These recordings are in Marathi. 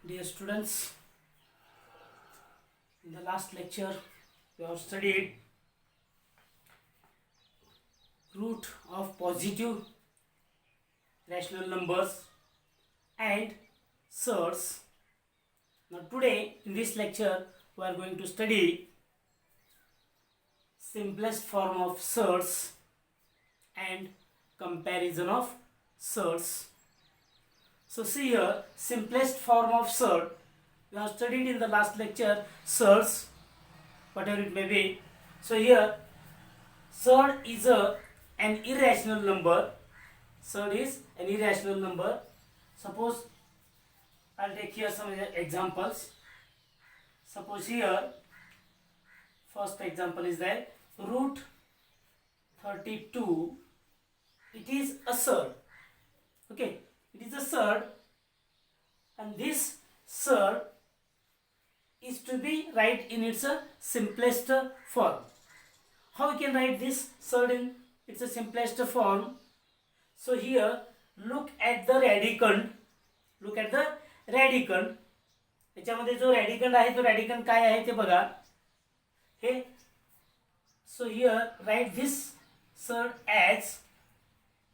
Dear students, in the last lecture we have studied root of positive rational numbers and surds. Now today in this lecture we are going to study simplest form of surds and comparison of surds. So see here, simplest form of surd. We have studied in the last lecture surds, whatever it may be. So here, surd is an irrational number. Surd is an irrational number. Suppose I'll take here some examples. Suppose here, first example is that root 32. It is a surd. Okay. It is a surd, and this surd is to be write in its simplest form. How we can write this surd in its simplest form? So here look at the radicand. Look at the radicand. याच्यामध्ये जो radicand आहे तो radicand काय आहे ते बघा. हे so here write this surd as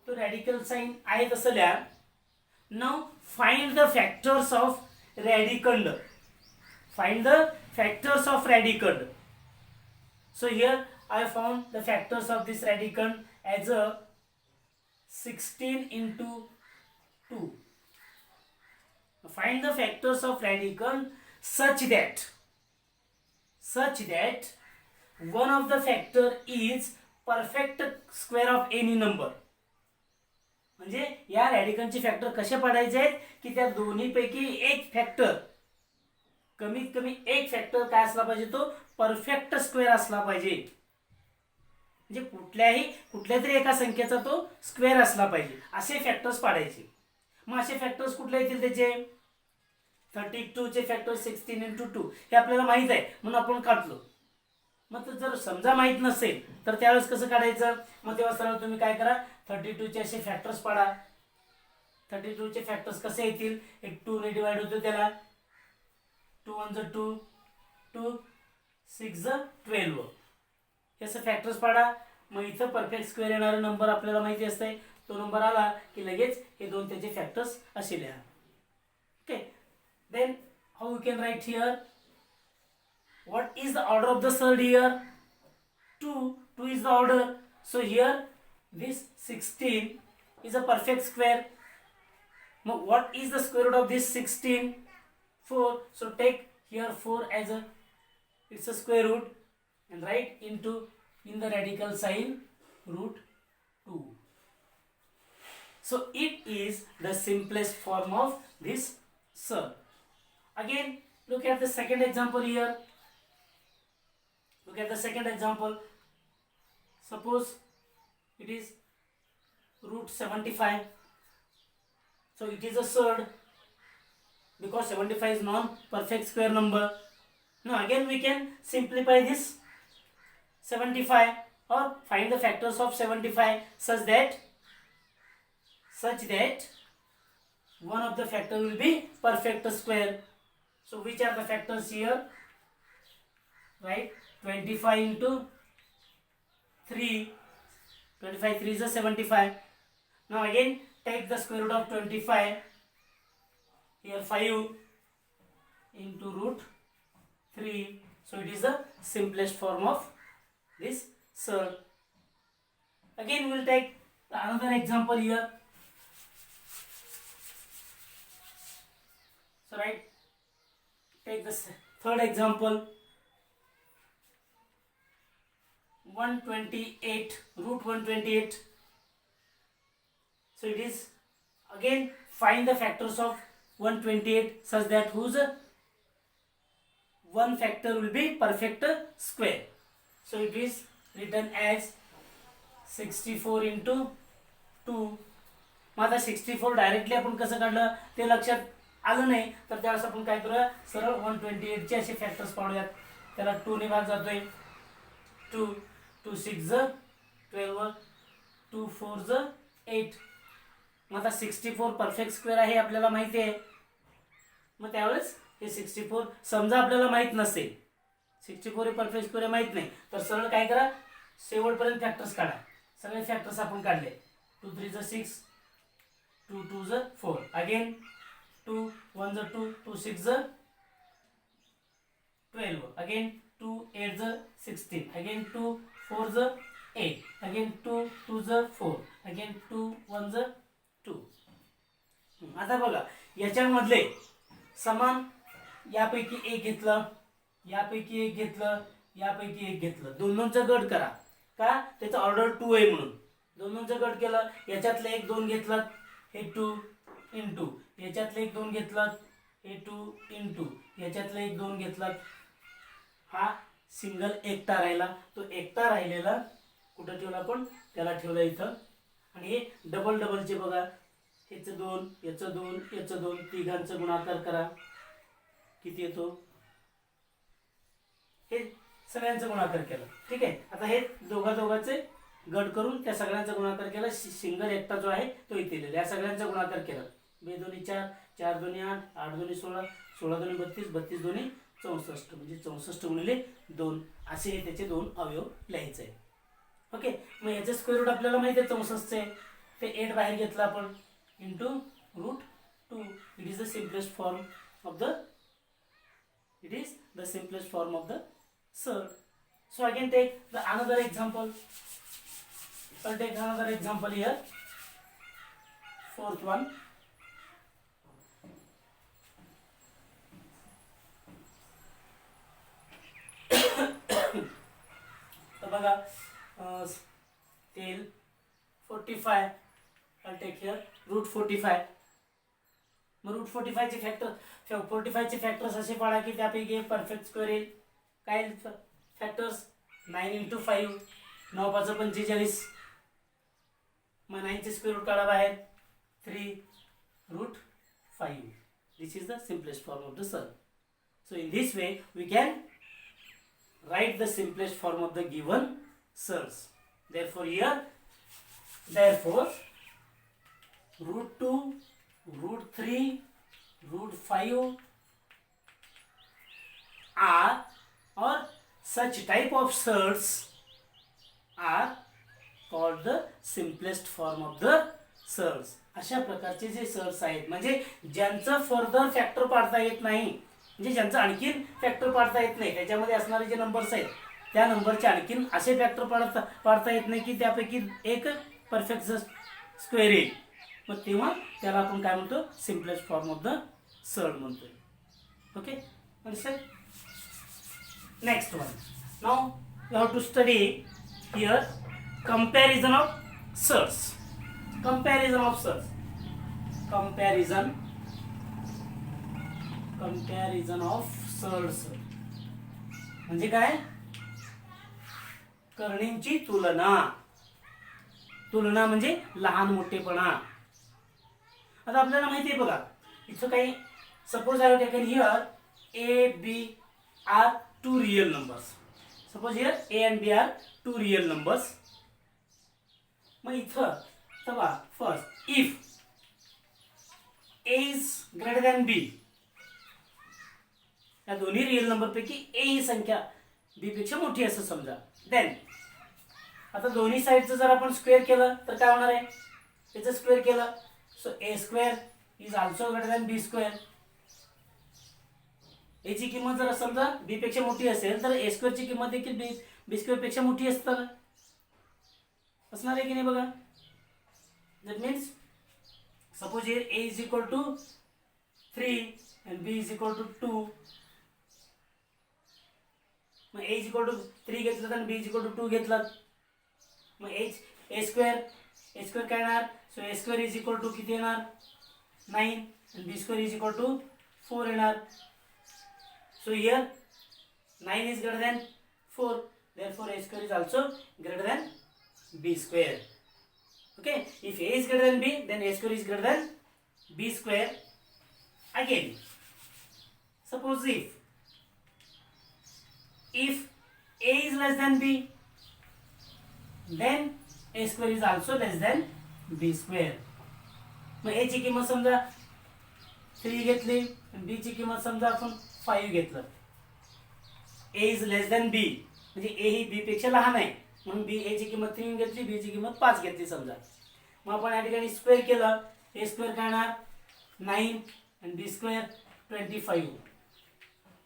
तो radical sign आहे तसं लिहा. Now find the factors of radicand. Find the factors of radicand. So here I found the factors of this radicand as a 16 into 2. Find the factors of radicand such that one of the factor is perfect square of any number. म्हणजे या रॅडिकनचे फॅक्टर कसे पाडायचे आहेत की त्या दोन्हीपैकी एक फॅक्टर कमीत कमी एक फॅक्टर काय असला पाहिजे तो परफेक्ट स्क्वेअर असला पाहिजे. म्हणजे कुठल्या तरी एका संख्येचा तो स्क्वेअर असला पाहिजे असे फॅक्टर्स पाडायचे. मग असे फॅक्टर्स कुठले येतील त्याचे 32 चे फॅक्टर 16 into 2 हे आपल्याला माहित आहे म्हणून आपण काढलो. मग जर समजा माहित नसेल तर त्यावेळेस कसं काढायचं? मग तेव्हा सरळ तुम्ही काय करा 32 चे असे फॅक्टर्स पाडा. 32 चे फॅक्टर्स कसे येतील? एक 2 ने डिवाइड होतो त्याला 2 1 2 2 6 12 हे असं फॅक्टर्स पाडा. मग इथं परफेक्ट स्क्वेअर येणारा नंबर आपल्याला माहिती असते. तो नंबर आला की लगेच हे दोन त्याचे फॅक्टर्स असे लिहा. Okay, then how you can write here what is the order of the surd here? 2 is the order. So here this 16 is a perfect square. Now what is the square root of this 16? 4. So take here 4 as it's a square root and write in the radical sign root 2. So it is the simplest form of this surd. Again look at the second example here. Look at the second example. Suppose it is root 75. So it is a surd because 75 is non-perfect square number. Now again we can simplify this 75 or find the factors of 75 such that one of the factor will be perfect square. So which are the factors here? Right? 25 into 3. 25 3 is a 75. Now again take the square root of 25. Here 5 into root 3. So it is the simplest form of this surd. Again we will take another example here. So right, take the third example. 128, root 128. So it is again find the factors of 128 such that whose one factor will be perfect square. So it is written as 64 into 2. मग आता 64 डायरेक्टली आपण कसं काढलं ते लक्षात आलं नाही तर त्यावेळेस आपण काय करूया सरळ 128 चे असे फॅक्टर्स पाडूयात. त्याला 2 ने भाग जातोय. 2 2 6 12 2 4 8. मग आता 64 परफेक्ट स्क्वेअर आहे आपल्याला माहिती आहे. मग त्यावेळेस हे 64 समजा आपल्याला माहित नसेल 64 हे परफेक्ट स्क्वेअर माहित नाही तर सरळ काय करा शेवटपर्यंत फॅक्टर्स काढा. सगळे फॅक्टर्स आपण काढले. 2 3 6 2 2 4 again 2 1 2 2 6 12 again 2 8 16 again 2 4 8 again 2 2 4 again 2 1 2. आता बघा याच्यामधले समान यापैकी एक घेतलं यापैकी एक घेतलं यापैकी एक घेतलं दोनचा गट करा का त्याचा ऑर्डर 2 आहे म्हणून दोनचा गट केलं. याच्यातलं एक 2 घेतलं हे 2 इंटू याच्यातलं एक 2 घेतलं हे 2 इंटू याच्यातलं एक 2 घेतलं. हा सिंगल एकटा राहिला तो एकटा राहिलेला कुठं ठेवला आपण त्याला ठेवला इथं. आणि हे डबल डबलचे बघा याचं 2 याचं 2 याचं 2 तिघांचा गुणाकार करा किती येतो हे सगळ्यांचा गुणाकार केला. ठीक आहे. आता हे दोघांचे गट करून त्या सगळ्यांचा गुणाकार केला. सिंगल एकटा जो आहे तो इथे लिहिला. या सगळ्यांचा गुणाकार केला. 2 2 4 4 2 8 8 2 16 16 2 32 32 2 64 म्हणजे 64 गुणिले 2 असे हे त्याचे 2 अवयव लिहायचे आहे. ओके. मग याचे स्क्वेअर रूट आपल्याला माहिती आहे 64 ते 8 बाहेर घेतला आपण into √2. It is the simplest form of the surd. So again take another example. I'll take another example here. Fourth one. तर बघा तेल 45. I'll take here √45. मग √45 चे फॅक्टर 45 चे फॅक्टर्स असे पाडा की त्यापैकी एक परफेक्ट स्क्वेअर येईल. काय फॅक्टर्स 9 × 5 9 5 45. मग 9 चे स्क्वेअर रूट काढा बाहेर 3√5. This is the simplest form of the surd. So in this way we can write the simplest form of the given surds. Therefore √2 √3 √5 are or such type of surds are called the simplest form of the surds. अशा प्रकारचे जे सर्ड्स आहेत म्हणजे ज्यांचं फर्दर फॅक्टर पाडता येत नाही म्हणजे ज्यांचं आणखीन फॅक्टर पाडता येत नाही त्याच्यामध्ये असणारे जे नंबर्स आहेत त्या नंबरचे आणखीन असे फॅक्टर पाडता येत नाही की त्यापैकी एक परफेक्ट स्क्वेअर येईल. मग तेव्हा त्याला आपण काय म्हणतो simplest form of the surd म्हणतोय. Okay. Next one. Now you have to study here comparison of surds. Comparison of surds म्हणजे काय करणींची तुलना म्हणजे लहान मोठेपणा. आता आपल्याला माहिती आहे बघा इथं काही suppose I have taken here A B are two real numbers. Suppose here A and B are two real numbers. मग इथं तवा first if A is greater than B या दोन्ही रिअल नंबर पैकी A ही संख्या B पेक्षा मोठी असं समजा. देन आता दोन्ही साइडचं जर आपण स्क्वेअर केलं तर काय होणार आहे त्याचं स्क्वेअर केलं so A square is also greater than B square. A ची किंमत जर समजा B पेक्षा मोठी असेल तर A स्क्वेअर ची किंमत देखील B स्क्वेअर पेक्षा मोठी असणार आहे की नाही बघा. That means suppose here A is equal to 3 and B is equal to 2. मग A is equal to 3 घेतलं तर B is equal to 2 घेतलं मग A स्क्वेअर काय येणार so A square is equal to किती येणार 9 and B square is equal to 4 येणार. So here 9 is greater than 4 therefore A square is also greater than B square. Okay, if A is greater than B then A square is greater than B square. Again suppose if A is less than B then A square is also less than B square. मग A ची किंमत समजा 3 घेतली आणि b ची किंमत समजा आपण 5 घेतलं. a is less than b म्हणजे a ही b पेक्षा लहान आहे म्हणून b a ची किंमत 3 घेतली, b ची किंमत 5 घेतली समजा. मग आपण या ठिकाणी स्क्वेअर केलं, a स्क्वेअर काय येणार 9 आणि b स्क्वेअर 25.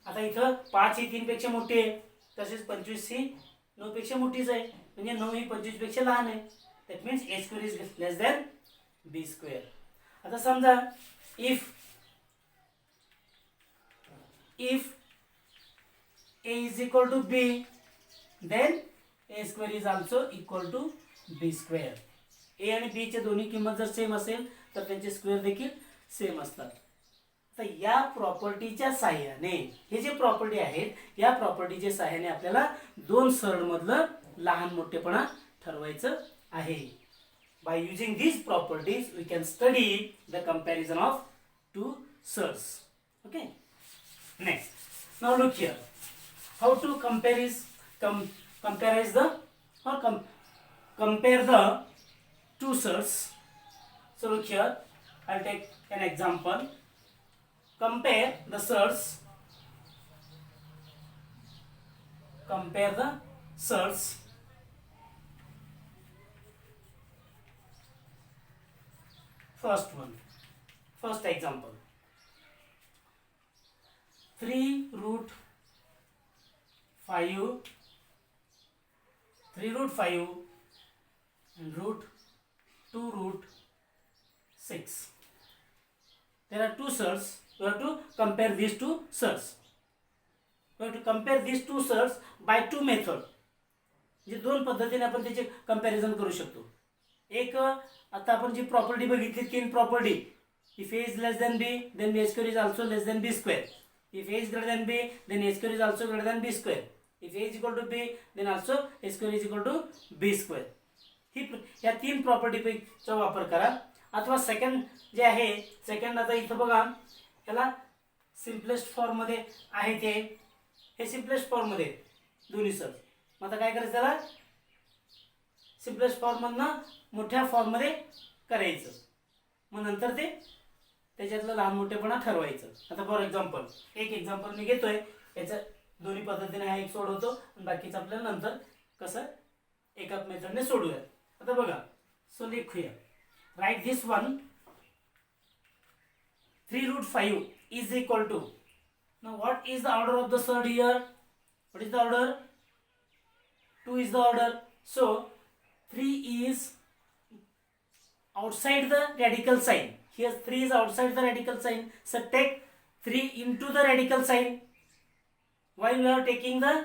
आता इथं 5 ही 3 पेक्षा मोठी आहे, तसेच 25 ही 9 पेक्षा मोठीच आहे म्हणजे 9 ही 25 पेक्षा लहान आहे. That means a square is less than b square. आता समजा if a is equal to b, then a square is also equal to b square. a आणि b चे दोन्ही किंमत जर सेम असेल तर त्यांचे स्क्वेअर देखील सेम असतात. तर या प्रॉपर्टीच्या साहाय्याने, हे जे प्रॉपर्टी आहेत या प्रॉपर्टीच्या साहाय्याने आपल्याला दोन सरळ मधलं लहान मोठेपणा ठरवायचं आहे. By using these properties we can study the comparison of two surds. Okay, next, now look here, how to compare the two surds. So look here, I'll take an example. Compare the surds. First example, 3 root 5 and root 2 root 6. There are two surds. We have to compare these two surds. We have to compare these two surds by two methods. जे दोन पद्धतीने आपण त्याचे कंपॅरिझन करू शकतो. एक, आता आपण जी प्रॉपर्टी बघितली, तीन property, if a is less than b then b square is also less than b square. If a is greater than b then a square is also greater than b square. If a is equal to b then also a square is equal to b square. ही या तीन प्रॉपर्टी पैकीचा वापर करा. अथवा सेकंड जे आहे, सेकंड आता इथं बघा, याला सिम्पलेस्ट फॉर्म मध्ये आहे, हे सिम्पलेस्ट फॉर्म मध्ये दोन्ही सर. मग आता काय करायचं, त्याला सिम्पलेस्ट फॉर्म मधनं मोठ्या फॉर्म मध्ये करायचं, मग नंतर ते त्याच्यातलं लहान मोठेपणा ठरवायचं. आता फॉर एक्झाम्पल, एक एक्झाम्पल मी घेतोय, याचं दोन्ही पद्धतीने हा एक सोडवतो आणि बाकीचं आपल्याला नंतर कसं एका मेथडने सोडूया. आता बघा, so लिखूया, right this one, 3 root 5 is equal to, now what is the order of the surd here? What is the order? 2 is the order. So 3 is outside the radical sign. Here 3 is outside the radical sign. So take 3 into the radical sign. While we are taking the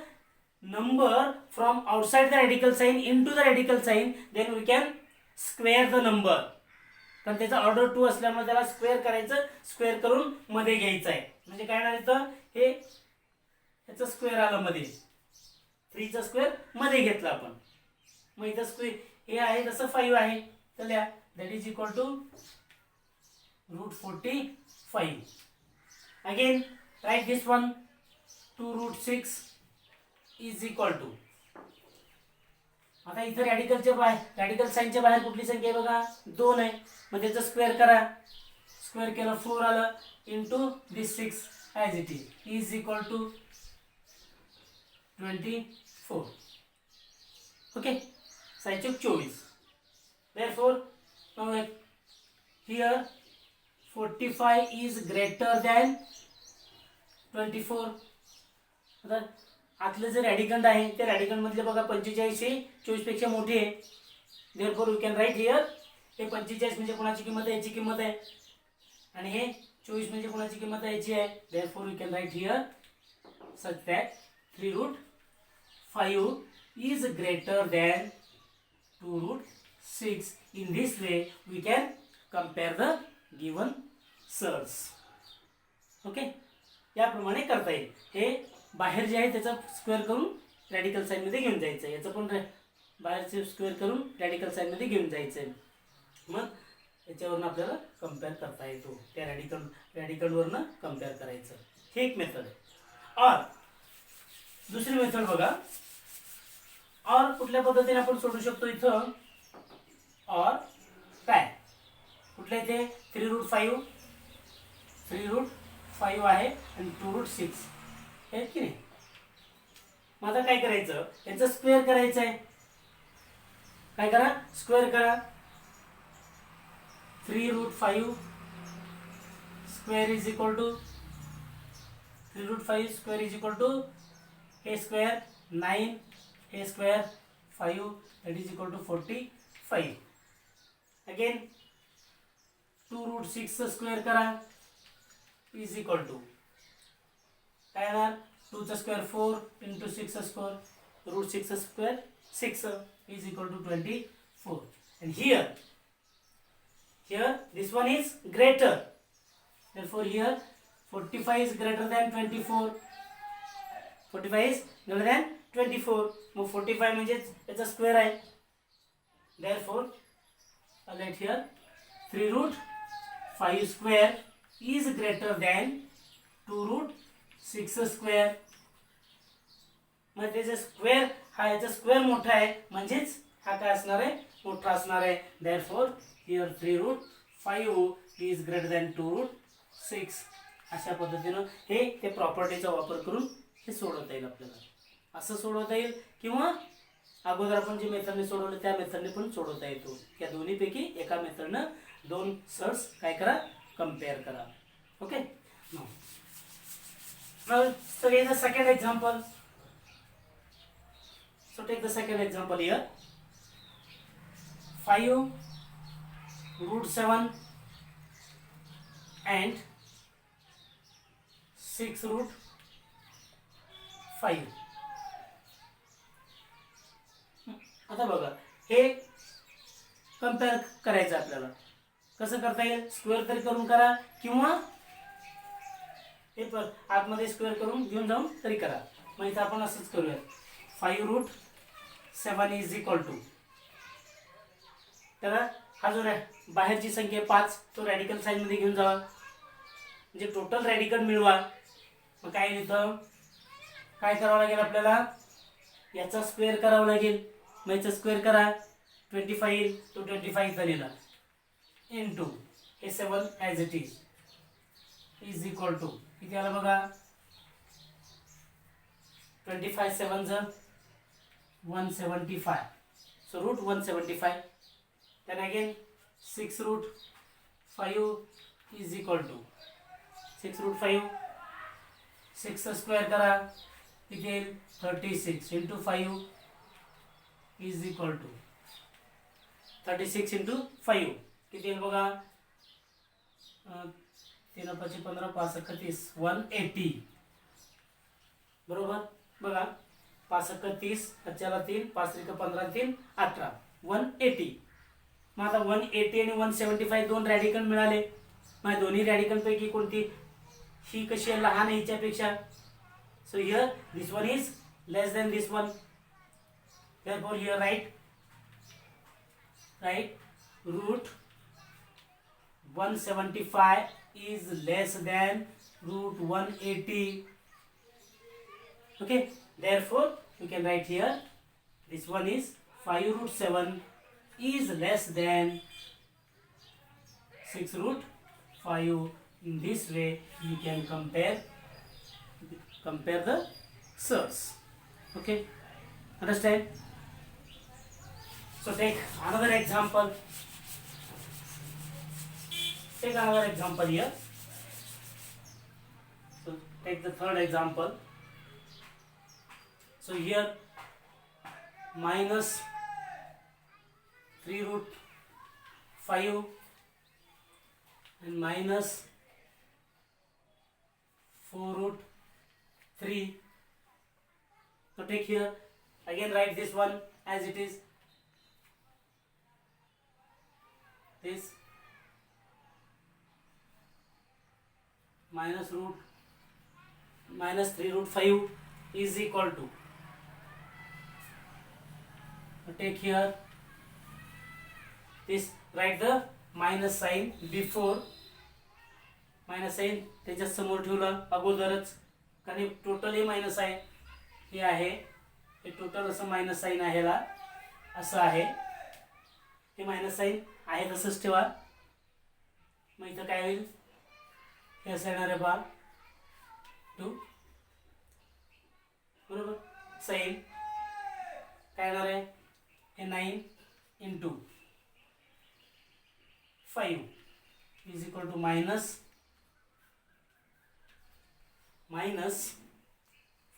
number from outside the radical sign into the radical sign, then we can square the number. कारण त्याचा ऑर्डर 2 असल्यामुळे त्याला स्क्वेअर करायचं, स्क्वेअर करून मध्ये घ्यायचं आहे. म्हणजे काय होणार इथं, हे याचं स्क्वेअर आलं मध्ये, 3 चा स्क्वेअर मध्ये घेतला आपण, मग इथं स्क्वेअर हे आहे तसं 5 आहे, तर लिहा that is equal to root 45. Again write this one, 2 root 6 is equal to, आता इथं रॅडिकलच्या बाहेर, रॅडिकल साइनच्या बाहेर कुठली संख्या आहे बघा, 2 आहे, मग त्याचं स्क्वेअर करा, स्क्वेअर केलं 4 आलं, into this 6 as it is equal to 24. Okay, 24. Therefore now here 45 is greater than 24. आता आतलं जे रॅडिकंड आहे ते रॅडिकंड मधले बघा 45 हे 24 पेक्षा मोठे आहे. Therefore we can write here, हे 45 म्हणजे कोणाची किंमत आहे, याची किंमत आहे, आणि हे 24 म्हणजे कोणाची किंमत आहे, याची आहे. Therefore we can write here such that 3 root 5 is greater than 2 root 6. In this way we can compare the given surds. Okay, याप्रमाणे करता येईल. हे बाहेर जे आहे त्याचा स्क्वेअर करून रॅडिकल साइन मध्ये घेऊन जायचं आहे, याचं पण बाहेरचे स्क्वेअर करून रॅडिकल साइन मध्ये घेऊन जायचं आहे. मग याच्यावरून आपल्याला कम्पेअर करता येतो, त्या रॅडिकलवरनं कम्पेअर करायचं. हे एक मेथड आहे. और दुसरी मेथड बघा, और कुठल्या पद्धतीने आपण सोडू शकतो इथं, और काय कुठल्या इथे 3 root 5 3√5 आहे आणि 2√6 आहे की नाही. मग आता काय करायचं, याचं स्क्वेअर करायचं आहे. काय करा, स्क्वेअर करा. 3√5 square is equal to 3√5 square is equal to a square 9 a square 5 that is equal to 45. Again 2√6 square करा is equal to काय येणार, 2 चा square 4 into 6 square √6 square 6 is equal to 24. And here this one is greater, therefore here 45 is greater than 24. 45 is greater than 24. मग 45 म्हणजे याचा स्क्वेअर आहे. Therefore let here 3√5 square is greater than 2√6 square. मग त्याचा स्क्वेअर हा याचा स्क्वेअर मोठा आहे म्हणजेच हा काय असणार आहे, मोठा असणार आहे. Therefore here 3√5 is greater than 2√6. अशा पद्धतीनं हे ते प्रॉपर्टीचा वापर करून हे सोडवता येईल आपल्याला. असं सोडवता येईल किंवा अगोदर आपण जे मेथडने सोडवले त्या मेथडने पण सोडवता येतो. या दोन्हीपैकी एका मेथडनं दोन सर्ट्स काय करा, कंपेअर करा. Okay. Now take the second example. So take the second example here. 5√7 and 6√5. आता बघा हे कंपेअर करायचं आपल्याला. कसं करता येईल, स्क्वेअर तरी करून करा किंवा हे आतमध्ये स्क्वेअर करून घेऊन जाऊन तरी करा. मग इथं आपण असंच करूया. 5√7 इज इक्वल टू, तर हा जो बाहेरची संख्या 5 तो रॅडिकल साईन मध्ये घेऊन जावा म्हणजे टोटल रॅडिकल मिळवा. मग काय इथं काय करावं लागेल आपल्याला, याचा स्क्वेअर करावं लागेल. मग याचा स्क्वेअर करा. 25 तो 25 झालेला इंटू हे 7 as it is equal to किती आला बघा, 25 7 175. So √175. Then again 6√5 is equal to 6√5 6 square करा किती येईल, 36 into 5 is equal to 36 into 5 किती येईल बघा, 3 5 15 5 30 180. बरोबर बघा, 5 30 5 3 5 15 3 18 180. मग आता 180 आणि 175 दोन रॅडिकल मिळाले. मग दोन्ही रॅडिकल पैकी कोणती ही कशी आहे, लहान आहे हिच्यापेक्षा. So here this one is less than this one. therefore here write √175 is less than √180. okay, therefore you can write here this one is 5√7 is less than 6√5. In this way you can compare the surds. Okay, understand? So take another example. Take another example here. So take the third example. So here minus 3√5 and minus 4√3. So take here again, write this one as it is. This minus 3√5 is equal to, take here this, write the minus sign before. Minus sign त्याच्या समोर ठेवलं अगोदरच, कारण टोटल हे मायनस आहे, हे आहे हे टोटल असं मायनस साइन आहे, ला असं आहे, हे मायनस साइन आहे तसंच ठेवा. मग इथं काय होईल, हे असं येणार आहे बार 2 बरोबर. सैन काय येणार आहे हे 9 into 5 is equal to minus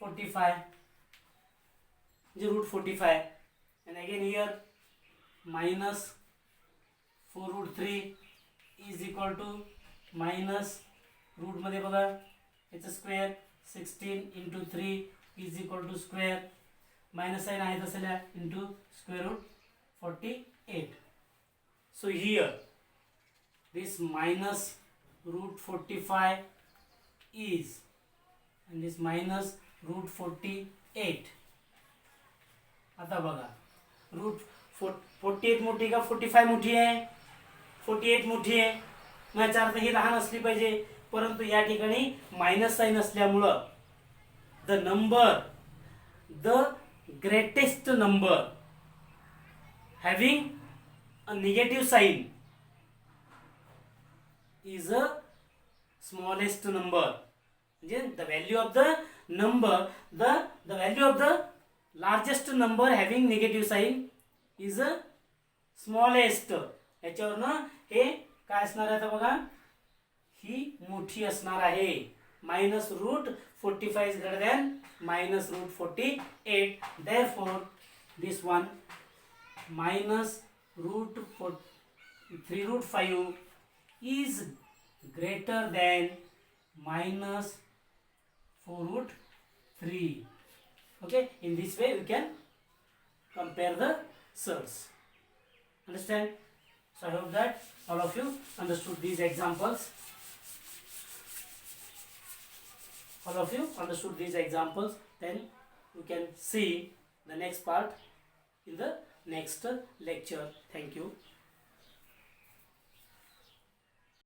45 म्हणजे root 45 and again here minus 4 root 3 is equal to minus root मध्ये बघा याचं square 16 into 3 is equal to square minus sign आहे तसं into square root 48. So here this minus root 45 is and this minus root 48. आता बघा रूट 48 मोठी का 45 मोठी आहे 48 मोठी आहे मग याचा अर्थ ही लहान असली पाहिजे परंतु या ठिकाणी मायनस साइन असल्यामुळं the greatest number having a negative sign is a smallest number म्हणजे the value of the number the value of the largest number having negative sign is a smallest. याच्यावरनं हे काय असणार आहे आता बघा ही मोठी असणार आहे minus root 45 is greater than minus root 48. Therefore this one minus root 3 root 5 is greater than minus 4 root 3. Okay, in this way we can compare the cells. Understand? So I hope that all of you understood these examples. All of you understood these examples. Then we can see the next part in the next lecture. Thank you.